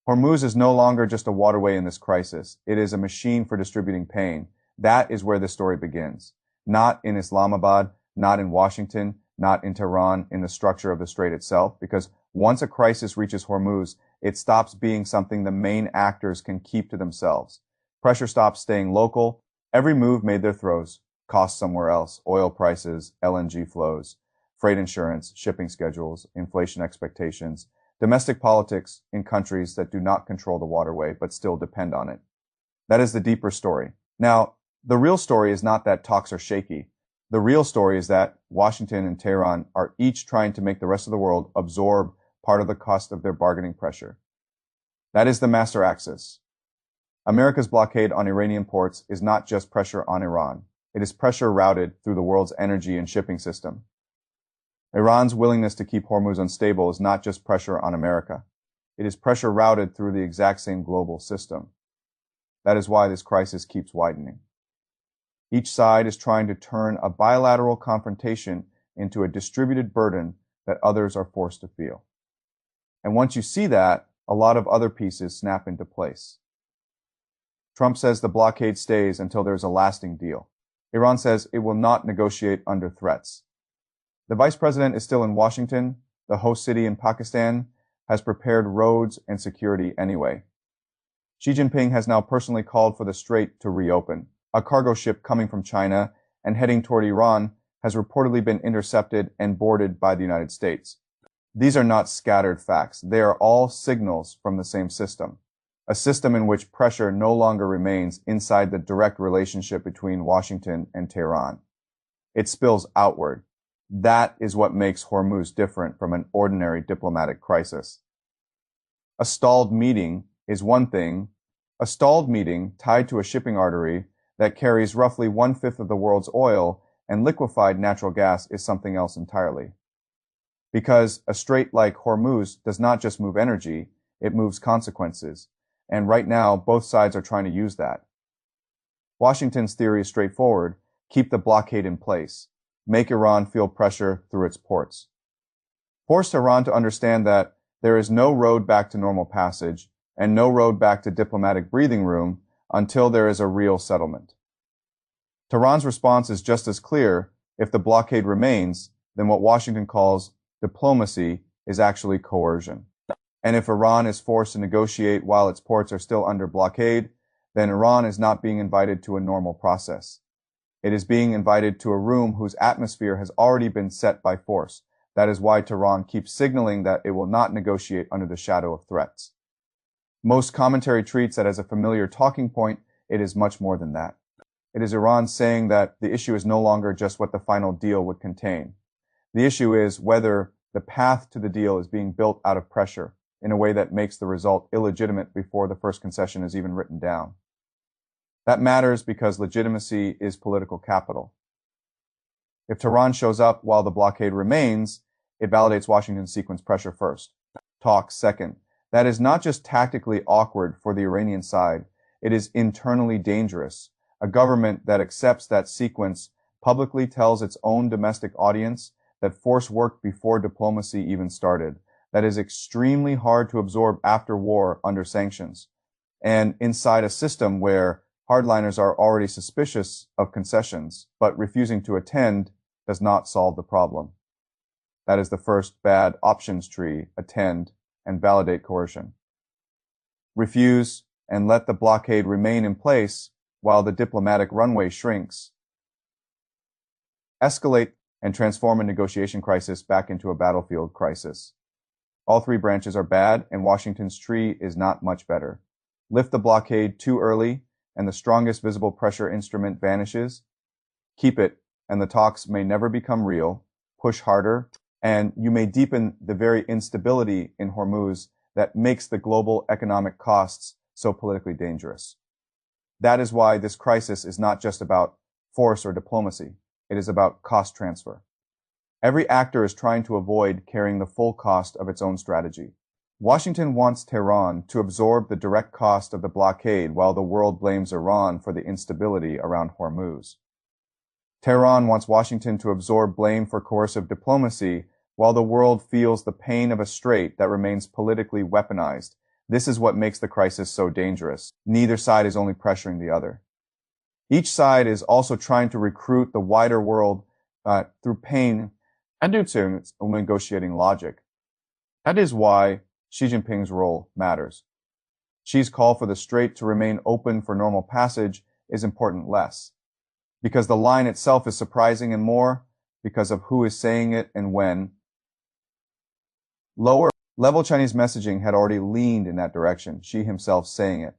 Hormuz is no longer just a waterway in this crisis. It is a machine for distributing pain. That is where the story begins. Not in Islamabad, not in Washington, not in Tehran, in the structure of the strait itself, because once a crisis reaches Hormuz, it stops being something the main actors can keep to themselves. Pressure stops staying local. Every move made their throws costs somewhere else: oil prices, LNG flows, freight insurance, shipping schedules, inflation expectations, domestic politics in countries that do not control the waterway but still depend on it. That is the deeper story. Now, the real story is not that talks are shaky. The real story is that Washington and Tehran are each trying to make the rest of the world absorb part of the cost of their bargaining pressure. That is the master axis. America's blockade on Iranian ports is not just pressure on Iran. It is pressure routed through the world's energy and shipping system. Iran's willingness to keep Hormuz unstable is not just pressure on America. It is pressure routed through the exact same global system. That is why this crisis keeps widening. Each side is trying to turn a bilateral confrontation into a distributed burden that others are forced to feel. And once you see that, a lot of other pieces snap into place. Trump says the blockade stays until there's a lasting deal. Iran says it will not negotiate under threats. The vice president is still in Washington. The host city in Pakistan has prepared roads and security anyway. Xi Jinping has now personally called for the strait to reopen. A cargo ship coming from China and heading toward Iran has reportedly been intercepted and boarded by the United States. These are not scattered facts. They are all signals from the same system, a system in which pressure no longer remains inside the direct relationship between Washington and Tehran. It spills outward. That is what makes Hormuz different from an ordinary diplomatic crisis. A stalled meeting is one thing. A stalled meeting tied to a shipping artery that carries roughly 1/5 of the world's oil and liquefied natural gas is something else entirely. Because a strait like Hormuz does not just move energy, it moves consequences. And right now, both sides are trying to use that. Washington's theory is straightforward: keep the blockade in place. Make Iran feel pressure through its ports. Force Tehran to understand that there is no road back to normal passage and no road back to diplomatic breathing room until there is a real settlement. Tehran's response is just as clear. If the blockade remains, then what Washington calls diplomacy is actually coercion. And if Iran is forced to negotiate while its ports are still under blockade, then Iran is not being invited to a normal process. It is being invited to a room whose atmosphere has already been set by force. That is why Tehran keeps signaling that it will not negotiate under the shadow of threats. Most commentary treats that as a familiar talking point. It is much more than that. It is Iran saying that the issue is no longer just what the final deal would contain. The issue is whether the path to the deal is being built out of pressure in a way that makes the result illegitimate before the first concession is even written down. That matters because legitimacy is political capital. If Tehran shows up while the blockade remains, it validates Washington's sequence: pressure first, talk second. That is not just tactically awkward for the Iranian side, it is internally dangerous. A government that accepts that sequence publicly tells its own domestic audience that force worked before diplomacy even started. That is extremely hard to absorb after war under sanctions, and inside a system where hardliners are already suspicious of concessions, but refusing to attend does not solve the problem. That is the first bad options tree: attend and validate coercion. Refuse and let the blockade remain in place while the diplomatic runway shrinks. Escalate and transform a negotiation crisis back into a battlefield crisis. All three branches are bad, and Washington's tree is not much better. Lift the blockade too early, and the strongest visible pressure instrument vanishes. Keep it, and the talks may never become real. Push harder, and you may deepen the very instability in Hormuz that makes the global economic costs so politically dangerous. That is why this crisis is not just about force or diplomacy. It is about cost transfer. Every actor is trying to avoid carrying the full cost of its own strategy. Washington wants Tehran to absorb the direct cost of the blockade while the world blames Iran for the instability around Hormuz. Tehran wants Washington to absorb blame for coercive diplomacy while the world feels the pain of a strait that remains politically weaponized. This is what makes the crisis so dangerous. Neither side is only pressuring the other. Each side is also trying to recruit the wider world through pain and using negotiating logic. That is why Xi Jinping's role matters. Xi's call for the strait to remain open for normal passage is important less, because the line itself is surprising, and more because of who is saying it and when. Lower-level Chinese messaging had already leaned in that direction, Xi himself saying it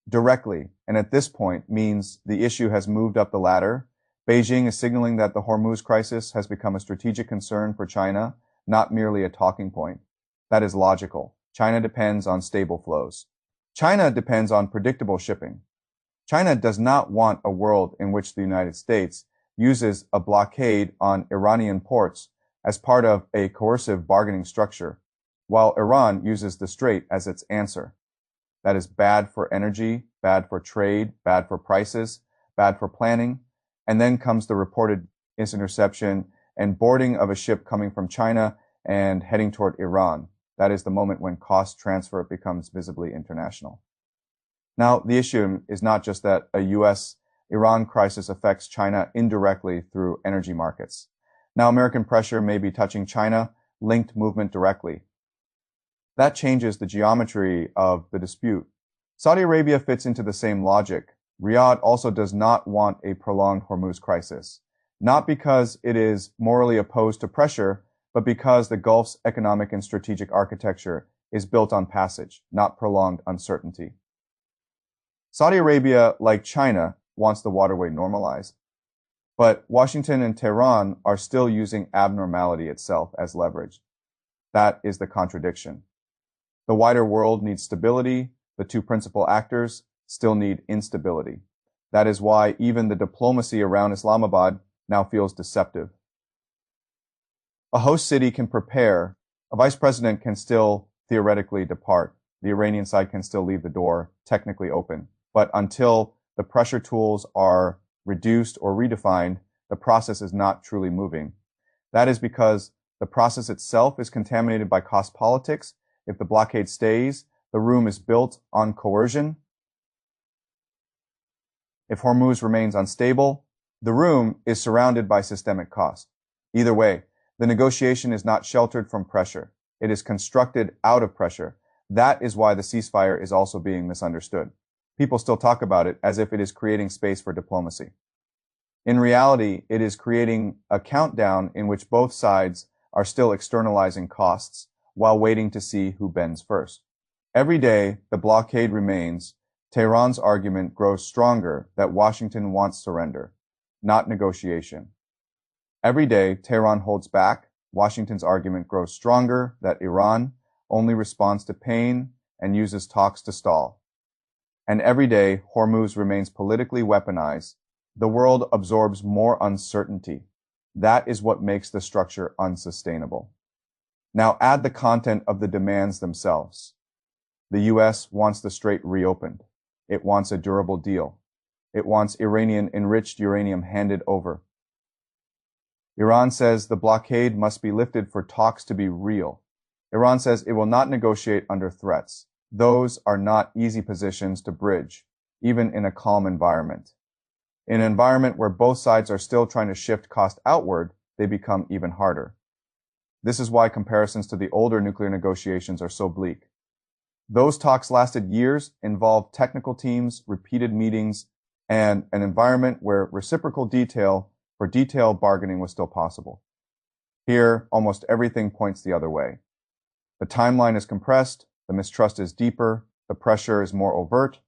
directly, and at this point means the issue has moved up the ladder. Beijing is signaling that the Hormuz crisis has become a strategic concern for China, not merely a talking point. That is logical. China depends on stable flows. China depends on predictable shipping. China does not want a world in which the United States uses a blockade on Iranian ports as part of a coercive bargaining structure, while Iran uses the strait as its answer. That is bad for energy, bad for trade, bad for prices, bad for planning. And then comes the reported interception and boarding of a ship coming from China and heading toward Iran. That is the moment when cost transfer becomes visibly international. Now, the issue is not just that a U.S.-Iran crisis affects China indirectly through energy markets. Now, American pressure may be touching China-linked movement directly. That changes the geometry of the dispute. Saudi Arabia fits into the same logic. Riyadh also does not want a prolonged Hormuz crisis, not because it is morally opposed to pressure, but because the Gulf's economic and strategic architecture is built on passage, not prolonged uncertainty. Saudi Arabia, like China, wants the waterway normalized, but Washington and Tehran are still using abnormality itself as leverage. That is the contradiction. The wider world needs stability. The two principal actors still need instability. That is why even the diplomacy around Islamabad now feels deceptive. A host city can prepare. A vice president can still theoretically depart. The Iranian side can still leave the door technically open. But until the pressure tools are reduced or redefined, the process is not truly moving. That is because the process itself is contaminated by cost politics. If the blockade stays, the room is built on coercion. If Hormuz remains unstable, the room is surrounded by systemic cost. Either way, the negotiation is not sheltered from pressure. It is constructed out of pressure. That is why the ceasefire is also being misunderstood. People still talk about it as if it is creating space for diplomacy. In reality, it is creating a countdown in which both sides are still externalizing costs while waiting to see who bends first. Every day, the blockade remains. Tehran's argument grows stronger that Washington wants surrender, not negotiation. Every day, Tehran holds back. Washington's argument grows stronger that Iran only responds to pain and uses talks to stall. And every day, Hormuz remains politically weaponized. The world absorbs more uncertainty. That is what makes the structure unsustainable. Now add the content of the demands themselves. The U.S. wants the strait reopened. It wants a durable deal. It wants Iranian enriched uranium handed over. Iran says the blockade must be lifted for talks to be real. Iran says it will not negotiate under threats. Those are not easy positions to bridge, even in a calm environment. In an environment where both sides are still trying to shift cost outward, they become even harder. This is why comparisons to the older nuclear negotiations are so bleak. Those talks lasted years, involved technical teams, repeated meetings, and an environment where reciprocal detail for detail bargaining was still possible. Here, almost everything points the other way. The timeline is compressed, the mistrust is deeper, the pressure is more overt,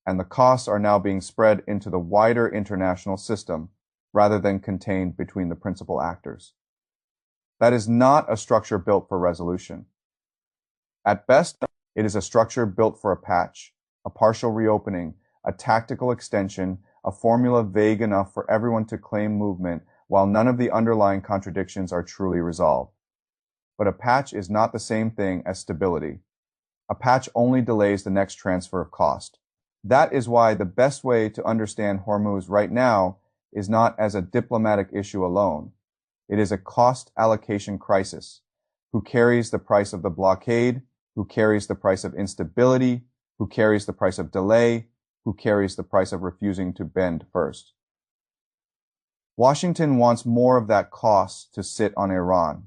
and the costs are now being spread into the wider international system rather than contained between the principal actors. That is not a structure built for resolution. At best, it is a structure built for a patch, a partial reopening, a tactical extension, a formula vague enough for everyone to claim movement while none of the underlying contradictions are truly resolved. But a patch is not the same thing as stability. A patch only delays the next transfer of cost. That is why the best way to understand Hormuz right now is not as a diplomatic issue alone. It is a cost allocation crisis. Who carries the price of the blockade who carries the price of instability, who carries the price of delay, who carries the price of refusing to bend first. Washington wants more of that cost to sit on Iran.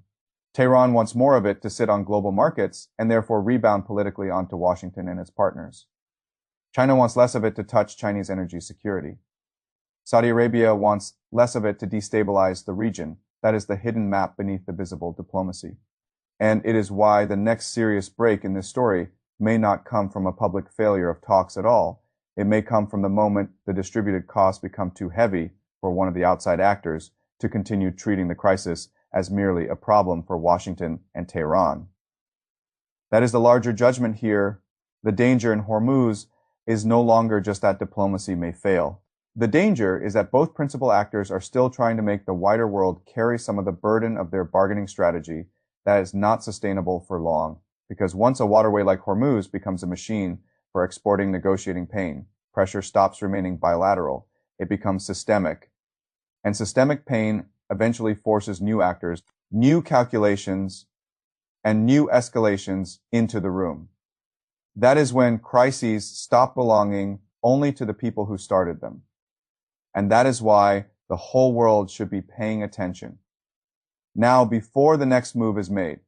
Tehran wants more of it to sit on global markets and therefore rebound politically onto Washington and its partners. China wants less of it to touch Chinese energy security. Saudi Arabia wants less of it to destabilize the region. That is the hidden map beneath the visible diplomacy. And it is why the next serious break in this story may not come from a public failure of talks at all. It may come from the moment the distributed costs become too heavy for one of the outside actors to continue treating the crisis as merely a problem for Washington and Tehran. That is the larger judgment here. The danger in Hormuz is no longer just that diplomacy may fail. The danger is that both principal actors are still trying to make the wider world carry some of the burden of their bargaining strategy that is not sustainable for long, because once a waterway like Hormuz becomes a machine for exporting negotiating pain, pressure stops remaining bilateral. It becomes systemic. And systemic pain eventually forces new actors, new calculations, and new escalations into the room. That is when crises stop belonging only to the people who started them. And that is why the whole world should be paying attention. Now, before the next move is made,